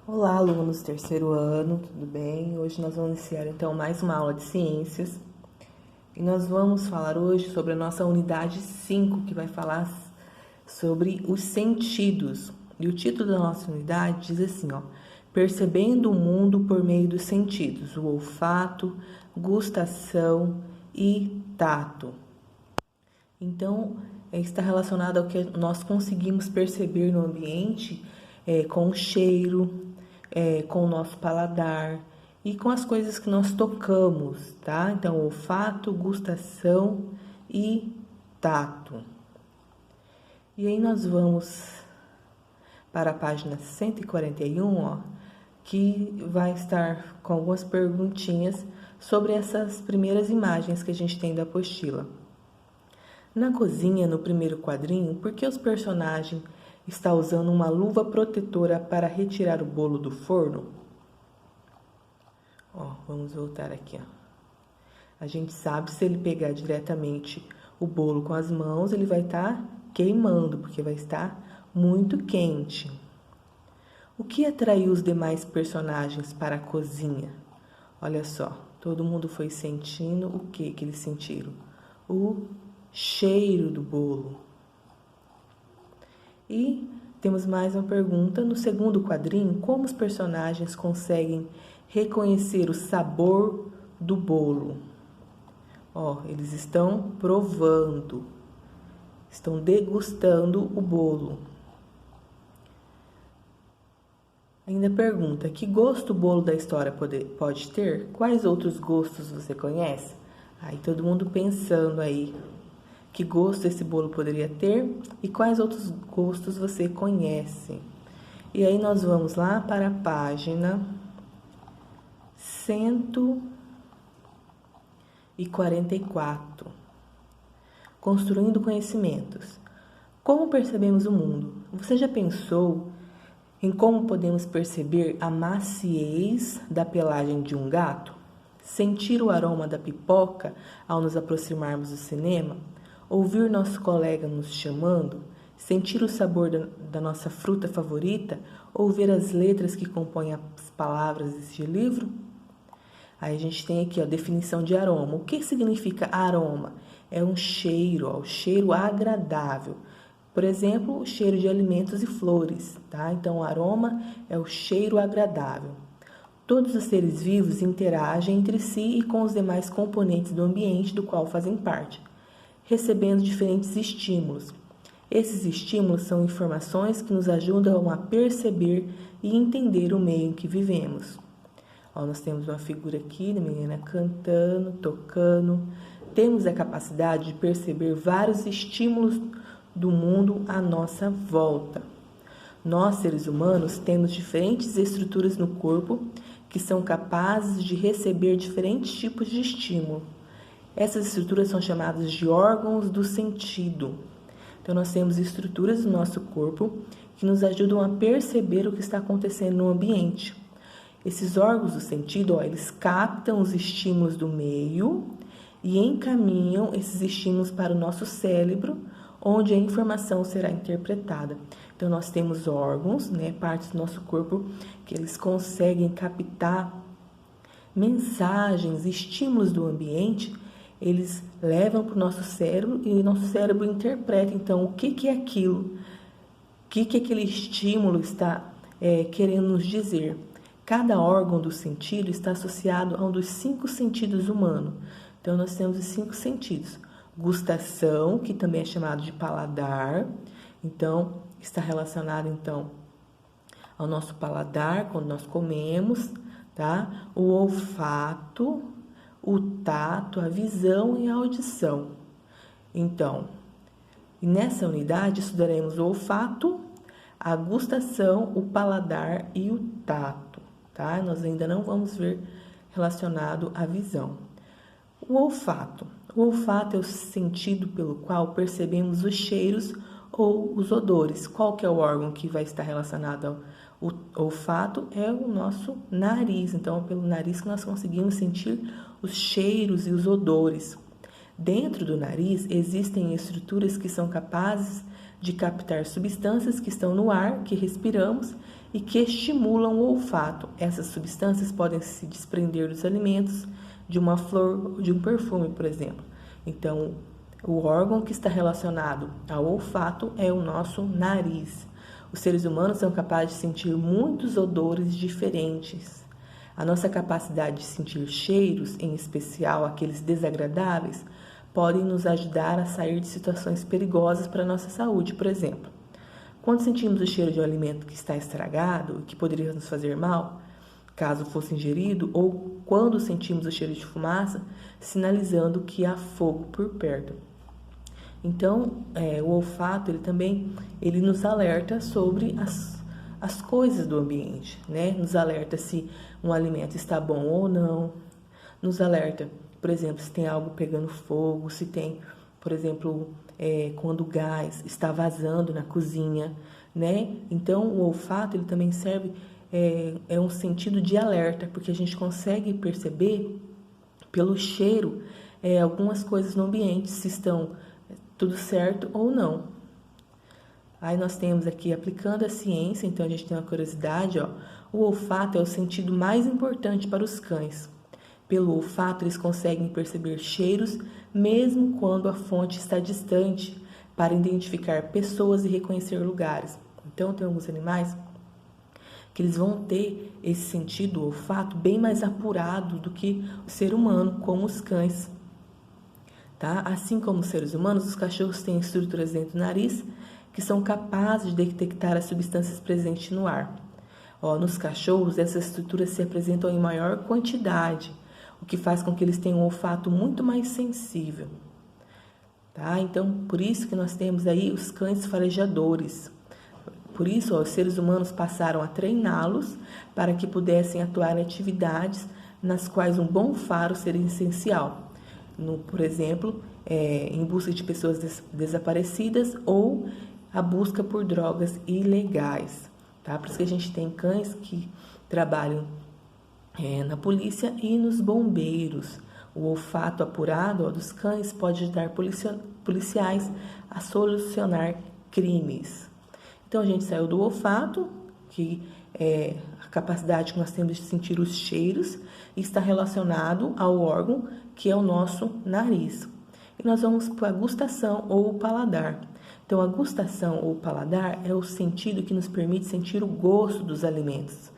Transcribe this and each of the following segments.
Olá, alunos do terceiro ano, tudo bem? Hoje nós vamos iniciar então mais uma aula de ciências e nós vamos falar hoje sobre a nossa unidade 5, que vai falar sobre os sentidos. E o título da nossa unidade diz assim, percebendo o mundo por meio dos sentidos, o olfato, gustação e tato. Então, está relacionado ao que nós conseguimos perceber no ambiente com o cheiro, com o nosso paladar e com as coisas que nós tocamos, tá? Então, olfato, gustação e tato. E aí nós vamos para a página 141, que vai estar com algumas perguntinhas sobre essas primeiras imagens que a gente tem da apostila. Na cozinha, no primeiro quadrinho, por que os personagens estão usando uma luva protetora para retirar o bolo do forno? Vamos voltar aqui. A gente sabe, se ele pegar diretamente o bolo com as mãos, ele vai estar queimando, porque vai estar muito quente. O que atraiu os demais personagens para a cozinha? Olha só, todo mundo foi sentindo o que eles sentiram? O cheiro do bolo. E temos mais uma pergunta. No segundo quadrinho, como os personagens conseguem reconhecer o sabor do bolo? Eles estão provando, estão degustando o bolo. Ainda pergunta, que gosto o bolo da história pode ter? Quais outros gostos você conhece? Aí todo mundo pensando aí, que gosto esse bolo poderia ter e quais outros gostos você conhece. E aí nós vamos lá para a página 144. Construindo conhecimentos. Como percebemos o mundo? Você já pensou em como podemos perceber a maciez da pelagem de um gato? Sentir o aroma da pipoca ao nos aproximarmos do cinema? Ouvir nosso colega nos chamando? Sentir o sabor da nossa fruta favorita? Ou ver as letras que compõem as palavras deste livro? Aí a gente tem aqui a definição de aroma. O que significa aroma? É um cheiro, o cheiro agradável. Por exemplo, o cheiro de alimentos e flores, tá? Então, o aroma é o cheiro agradável. Todos os seres vivos interagem entre si e com os demais componentes do ambiente do qual fazem parte, recebendo diferentes estímulos. Esses estímulos são informações que nos ajudam a perceber e entender o meio em que vivemos. Nós temos uma figura aqui da menina cantando, tocando. Temos a capacidade de perceber vários estímulos do mundo à nossa volta. Nós, seres humanos, temos diferentes estruturas no corpo que são capazes de receber diferentes tipos de estímulo. Essas estruturas são chamadas de órgãos do sentido. Então, nós temos estruturas do nosso corpo que nos ajudam a perceber o que está acontecendo no ambiente. Esses órgãos do sentido, eles captam os estímulos do meio e encaminham esses estímulos para o nosso cérebro, onde a informação será interpretada. Então, nós temos órgãos, partes do nosso corpo, que eles conseguem captar mensagens, estímulos do ambiente, eles levam para o nosso cérebro e o nosso cérebro interpreta, então, o que é aquilo, o que aquele estímulo está querendo nos dizer. Cada órgão do sentido está associado a um dos 5 sentidos humanos. Então, nós temos os 5 sentidos. Gustação, que também é chamado de paladar. Então, está relacionado, ao nosso paladar, quando nós comemos, tá? O olfato, o tato, a visão e a audição. Então, nessa unidade estudaremos o olfato, a gustação, o paladar e o tato, tá? Nós ainda não vamos ver relacionado à visão. O olfato. O olfato é o sentido pelo qual percebemos os cheiros ou os odores. Qual que é o órgão que vai estar relacionado ao olfato? É o nosso nariz. Então, é pelo nariz que nós conseguimos sentir os cheiros e os odores. Dentro do nariz existem estruturas que são capazes de captar substâncias que estão no ar, que respiramos e que estimulam o olfato. Essas substâncias podem se desprender dos alimentos, de uma flor, de um perfume, por exemplo. Então, o órgão que está relacionado ao olfato é o nosso nariz. Os seres humanos são capazes de sentir muitos odores diferentes. A nossa capacidade de sentir cheiros, em especial aqueles desagradáveis, podem nos ajudar a sair de situações perigosas para a nossa saúde. Por exemplo, quando sentimos o cheiro de um alimento que está estragado e que poderia nos fazer mal, caso fosse ingerido, ou quando sentimos o cheiro de fumaça, sinalizando que há fogo por perto. Então, o olfato ele nos alerta sobre as coisas do ambiente, né? Nos alerta se um alimento está bom ou não, nos alerta, por exemplo, se tem algo pegando fogo, se tem, por exemplo, quando o gás está vazando na cozinha, né? Então, o olfato ele também serve, é um sentido de alerta, porque a gente consegue perceber pelo cheiro algumas coisas no ambiente, se estão tudo certo ou não. Aí nós temos aqui, aplicando a ciência, então a gente tem uma curiosidade, ó. O olfato é o sentido mais importante para os cães. Pelo olfato, eles conseguem perceber cheiros, mesmo quando a fonte está distante, para identificar pessoas e reconhecer lugares. Então, tem alguns animais que eles vão ter esse sentido, o olfato, bem mais apurado do que o ser humano, como os cães. Tá? Assim como os seres humanos, os cachorros têm estruturas dentro do nariz que são capazes de detectar as substâncias presentes no ar. Nos cachorros, essas estruturas se apresentam em maior quantidade, o que faz com que eles tenham um olfato muito mais sensível. Tá? Então, por isso que nós temos aí os cães farejadores. Por isso, os seres humanos passaram a treiná-los para que pudessem atuar em atividades nas quais um bom faro seria essencial. Por exemplo, em busca de pessoas desaparecidas ou a busca por drogas ilegais. Tá? Por isso que a gente tem cães que trabalham na polícia e nos bombeiros. O olfato apurado dos cães pode ajudar policiais a solucionar crimes. Então, a gente saiu do olfato, que é a capacidade que nós temos de sentir os cheiros, e está relacionado ao órgão que é o nosso nariz. E nós vamos para a gustação ou o paladar. Então, a gustação ou paladar é o sentido que nos permite sentir o gosto dos alimentos,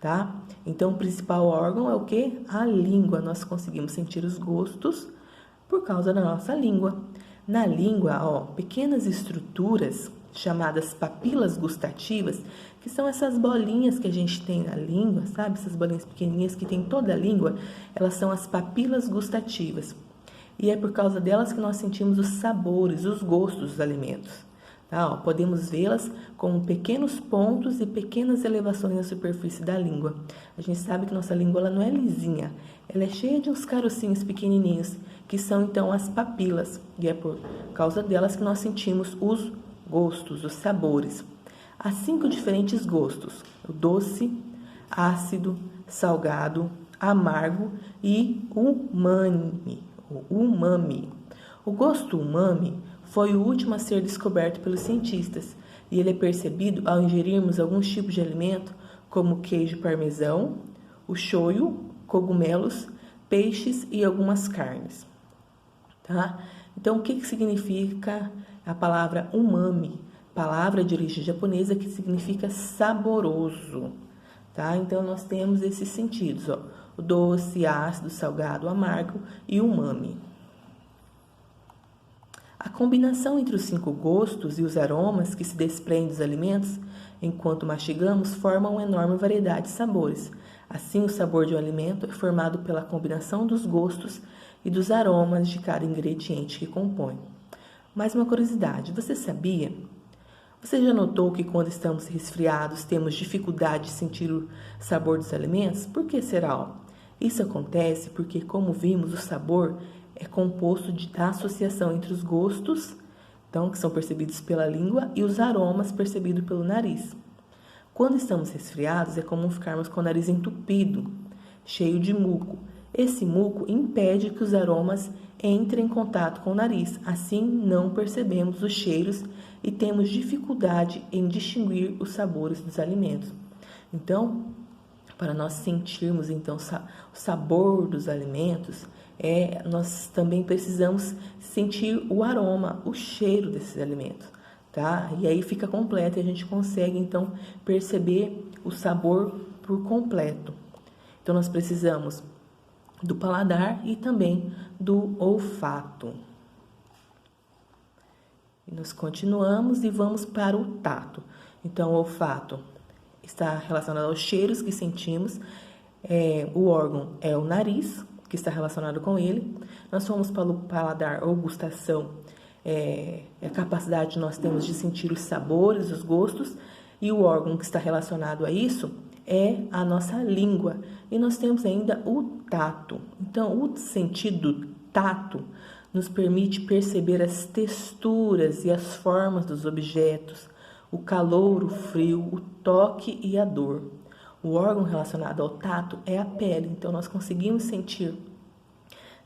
tá? Então, o principal órgão é o quê? A língua. Nós conseguimos sentir os gostos por causa da nossa língua. Na língua, pequenas estruturas chamadas papilas gustativas, que são essas bolinhas que a gente tem na língua, sabe? Essas bolinhas pequenininhas que tem toda a língua, elas são as papilas gustativas. E é por causa delas que nós sentimos os sabores, os gostos dos alimentos. Tá? Podemos vê-las como pequenos pontos e pequenas elevações na superfície da língua. A gente sabe que nossa língua ela não é lisinha, ela é cheia de uns carocinhos pequenininhos, que são então as papilas. E é por causa delas que nós sentimos os gostos, os sabores. Há 5 diferentes gostos: o doce, ácido, salgado, amargo e umami. O gosto umami foi o último a ser descoberto pelos cientistas e ele é percebido ao ingerirmos alguns tipos de alimento como queijo parmesão, o shoyu, cogumelos, peixes e algumas carnes. Tá? Então, o que significa a palavra umami? Palavra de origem japonesa que significa saboroso. Tá? Então, nós temos esses sentidos, o doce, ácido, salgado, amargo e umami. A combinação entre os 5 gostos e os aromas que se desprendem dos alimentos enquanto mastigamos forma uma enorme variedade de sabores. Assim, o sabor de um alimento é formado pela combinação dos gostos e dos aromas de cada ingrediente que compõe. Mais uma curiosidade, você sabia? Você já notou que quando estamos resfriados temos dificuldade de sentir o sabor dos alimentos? Por que será? Isso acontece porque, como vimos, o sabor é composto da associação entre os gostos, então, que são percebidos pela língua, e os aromas percebidos pelo nariz. Quando estamos resfriados, é comum ficarmos com o nariz entupido, cheio de muco, Esse muco impede que os aromas entrem em contato com o nariz, assim não percebemos os cheiros e temos dificuldade em distinguir os sabores dos alimentos. Então, para nós sentirmos então o sabor dos alimentos, nós também precisamos sentir o aroma, o cheiro desses alimentos, tá? E aí fica completo e a gente consegue então perceber o sabor por completo. Então nós precisamos do paladar e também do olfato. E nós continuamos e vamos para o tato. Então o olfato está relacionado aos cheiros que sentimos, o órgão é o nariz, que está relacionado com ele. Nós fomos para o paladar ou gustação, é a capacidade que nós temos de sentir os sabores, os gostos, e o órgão que está relacionado a isso é a nossa língua. E nós temos ainda o tato. Então, o sentido tato nos permite perceber as texturas e as formas dos objetos, o calor, o frio, o toque e a dor. O órgão relacionado ao tato é a pele, então nós conseguimos sentir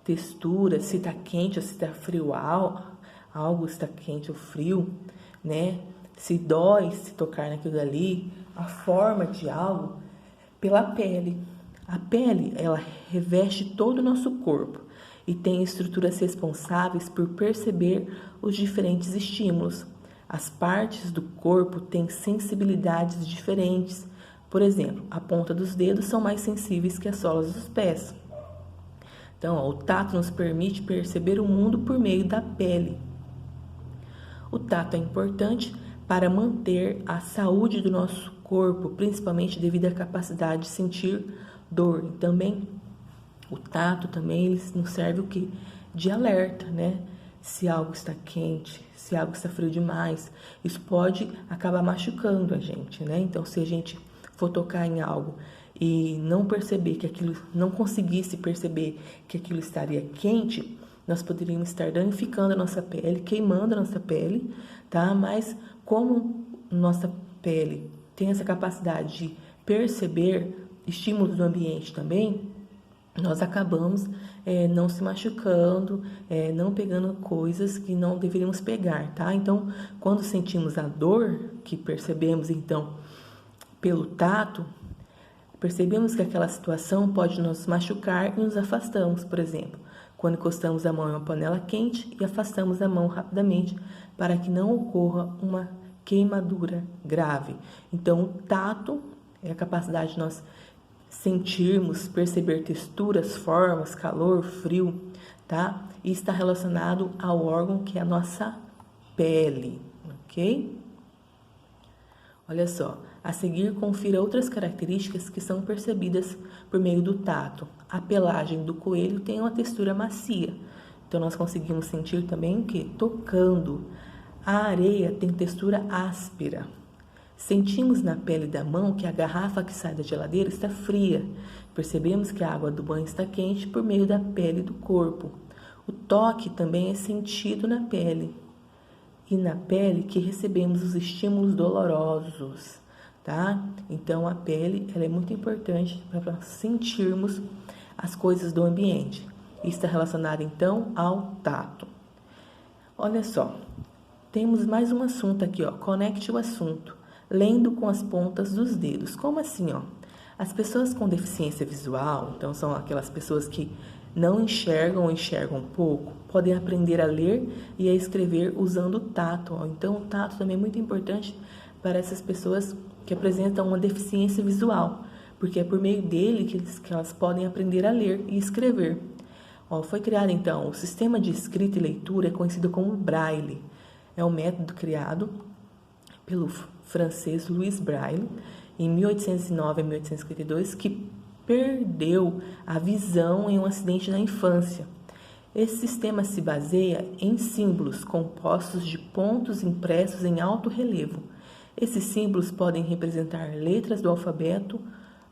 textura, se está quente ou se está frio, algo está quente ou frio, né? Se dói se tocar naquilo ali, a forma de algo pela pele. A pele, ela reveste todo o nosso corpo e tem estruturas responsáveis por perceber os diferentes estímulos. As partes do corpo têm sensibilidades diferentes. Por exemplo, a ponta dos dedos são mais sensíveis que as solas dos pés. Então, o tato nos permite perceber o mundo por meio da pele. O tato é importante para manter a saúde do nosso corpo, principalmente devido à capacidade de sentir dor. E também, o tato também ele nos serve o quê? De alerta, né? Se algo está quente, se algo está frio demais, isso pode acabar machucando a gente, né? Então, se a gente for tocar em algo e não perceber que aquilo, não conseguisse perceber que aquilo estaria quente, nós poderíamos estar danificando a nossa pele, queimando a nossa pele, tá? Mas como nossa pele tem essa capacidade de perceber estímulos do ambiente também, nós acabamos não se machucando, não pegando coisas que não deveríamos pegar, tá? Então, quando sentimos a dor, que percebemos então pelo tato, percebemos que aquela situação pode nos machucar e nos afastamos, por exemplo, quando encostamos a mão em uma panela quente e afastamos a mão rapidamente para que não ocorra uma queimadura grave. Então, o tato é a capacidade de nós sentirmos, perceber texturas, formas, calor, frio, tá? E está relacionado ao órgão que é a nossa pele, ok? Olha só, a seguir confira outras características que são percebidas por meio do tato. A pelagem do coelho tem uma textura macia, então nós conseguimos sentir também o que? Tocando. A areia tem textura áspera. Sentimos na pele da mão que a garrafa que sai da geladeira está fria. Percebemos que a água do banho está quente por meio da pele do corpo. O toque também é sentido na pele. E na pele que recebemos os estímulos dolorosos, tá? Então, a pele ela é muito importante para sentirmos as coisas do ambiente. Isso está relacionado, então, ao tato. Olha só, temos mais um assunto aqui, ó. Conecte o assunto, lendo com as pontas dos dedos. Como assim, ó? As pessoas com deficiência visual, então são aquelas pessoas que não enxergam ou enxergam pouco, podem aprender a ler e a escrever usando o tato. Ó. Então, o tato também é muito importante para essas pessoas que apresentam uma deficiência visual, porque é por meio dele que elas podem aprender a ler e escrever. Ó, foi criado, então, o sistema de escrita e leitura é conhecido como Braille. É um método criado pelo francês Louis Braille, em 1809 a 1852, que perdeu a visão em um acidente na infância. Esse sistema se baseia em símbolos compostos de pontos impressos em alto relevo. Esses símbolos podem representar letras do alfabeto,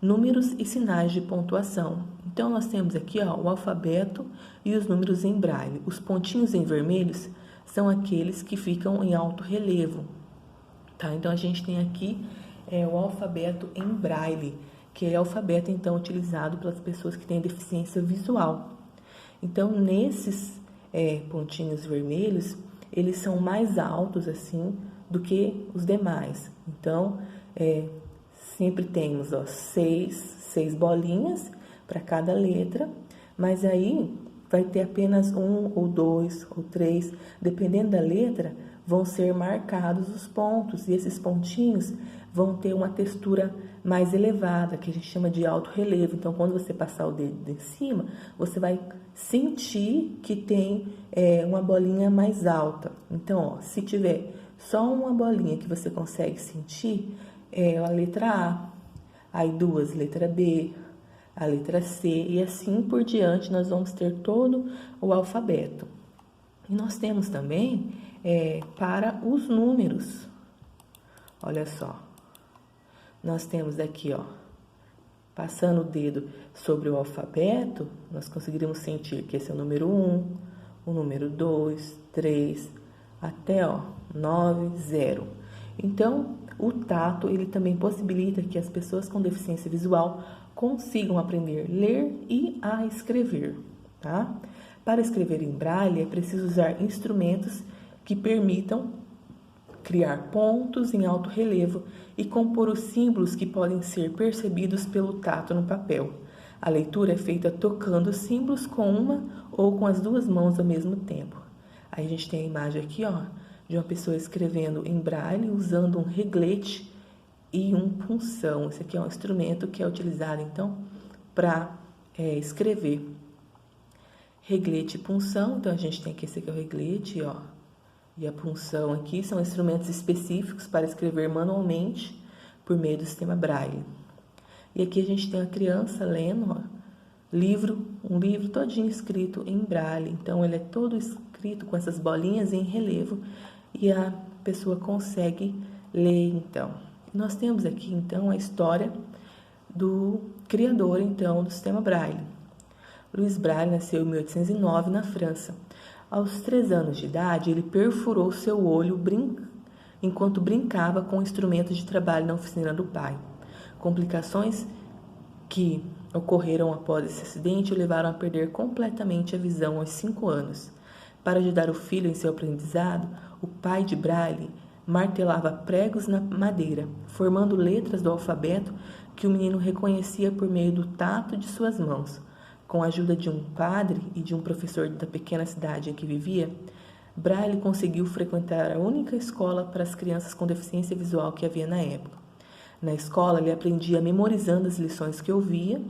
números e sinais de pontuação. Então, nós temos aqui o alfabeto e os números em braille. Os pontinhos em vermelhos são aqueles que ficam em alto relevo. Tá? Então, a gente tem aqui o alfabeto em braille. que é o alfabeto, então, utilizado pelas pessoas que têm deficiência visual. Então, nesses pontinhos vermelhos, eles são mais altos, assim, do que os demais. Então, sempre temos, seis bolinhas para cada letra, mas aí vai ter apenas um ou dois ou três, dependendo da letra, vão ser marcados os pontos, e esses pontinhos vão ter uma textura mais elevada, que a gente chama de alto relevo. Então, quando você passar o dedo em cima, você vai sentir que tem uma bolinha mais alta. Então, ó, se tiver só uma bolinha que você consegue sentir, é a letra A, aí duas, letra B, a letra C, e assim por diante nós vamos ter todo o alfabeto. E nós temos também para os números. Olha só, nós temos aqui, ó, passando o dedo sobre o alfabeto, nós conseguiremos sentir que esse é o número 1, o número 2, 3, até 9, 0. Então, o tato, ele também possibilita que as pessoas com deficiência visual consigam aprender a ler e a escrever, tá? Para escrever em braille, é preciso usar instrumentos que permitam criar pontos em alto relevo e compor os símbolos que podem ser percebidos pelo tato no papel. A leitura é feita tocando os símbolos com uma ou com as duas mãos ao mesmo tempo. Aí a gente tem a imagem aqui, ó, de uma pessoa escrevendo em braille usando um reglete e um punção. Esse aqui é um instrumento que é utilizado, então, para escrever. Reglete e punção, então a gente tem aqui esse aqui é o reglete, ó, e a punção aqui são instrumentos específicos para escrever manualmente por meio do sistema braille. E aqui a gente tem a criança lendo, ó, um livro todinho escrito em braille. Então, ele é todo escrito com essas bolinhas em relevo e a pessoa consegue ler, então. Nós temos aqui, então, a história do criador, então, do sistema braille. Louis Braille nasceu em 1809 na França. Aos 3 anos de idade, ele perfurou seu olho enquanto brincava com instrumentos de trabalho na oficina do pai. Complicações que ocorreram após esse acidente o levaram a perder completamente a visão aos 5 anos. Para ajudar o filho em seu aprendizado, o pai de Braille martelava pregos na madeira, formando letras do alfabeto que o menino reconhecia por meio do tato de suas mãos. Com a ajuda de um padre e de um professor da pequena cidade em que vivia, Braille conseguiu frequentar a única escola para as crianças com deficiência visual que havia na época. Na escola, ele aprendia memorizando as lições que ouvia.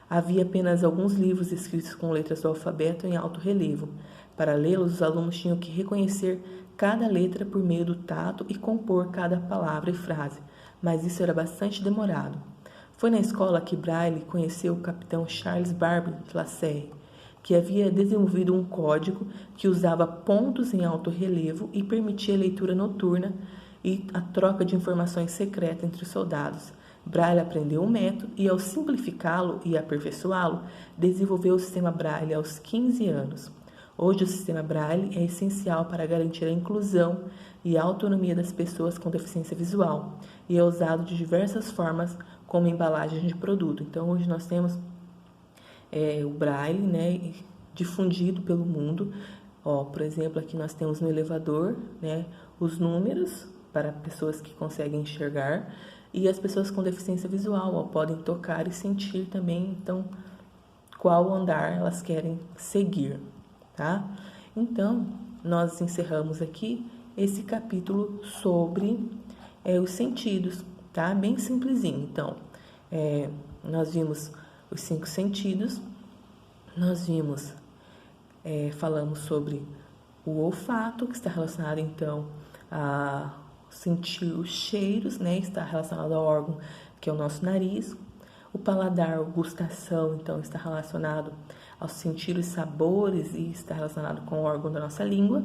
Havia apenas alguns livros escritos com letras do alfabeto em alto relevo. Para lê-los, os alunos tinham que reconhecer cada letra por meio do tato e compor cada palavra e frase, mas isso era bastante demorado. Foi na escola que Braille conheceu o capitão Charles Barbe de Lasserre, que havia desenvolvido um código que usava pontos em alto relevo e permitia a leitura noturna e a troca de informações secretas entre os soldados. Braille aprendeu o método e, ao simplificá-lo e aperfeiçoá-lo, desenvolveu o sistema Braille aos 15 anos. Hoje, o sistema Braille é essencial para garantir a inclusão e a autonomia das pessoas com deficiência visual e é usado de diversas formas como embalagem de produto. Então, hoje nós temos o Braille, né, difundido pelo mundo. Ó, por exemplo, aqui nós temos no elevador, né, os números para pessoas que conseguem enxergar e as pessoas com deficiência visual, ó, podem tocar e sentir também, então, qual andar elas querem seguir, tá? Então, nós encerramos aqui esse capítulo sobre os sentidos, tá? Bem simplesinho. Então, nós vimos os 5 sentidos, nós vimos, falamos sobre o olfato, que está relacionado, então, a sentir os cheiros, né? Está relacionado ao órgão que é o nosso nariz. O paladar, a gustação, então, está relacionado ao sentir os sabores e está relacionado com o órgão da nossa língua.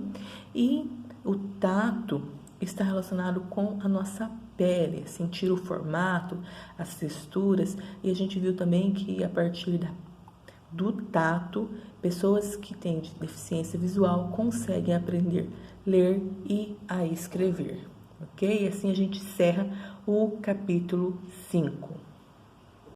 E o tato está relacionado com a nossa pele, sentir o formato, as texturas. E a gente viu também que a partir do tato, pessoas que têm deficiência visual conseguem aprender a ler e a escrever. Ok? E assim a gente encerra o capítulo 5.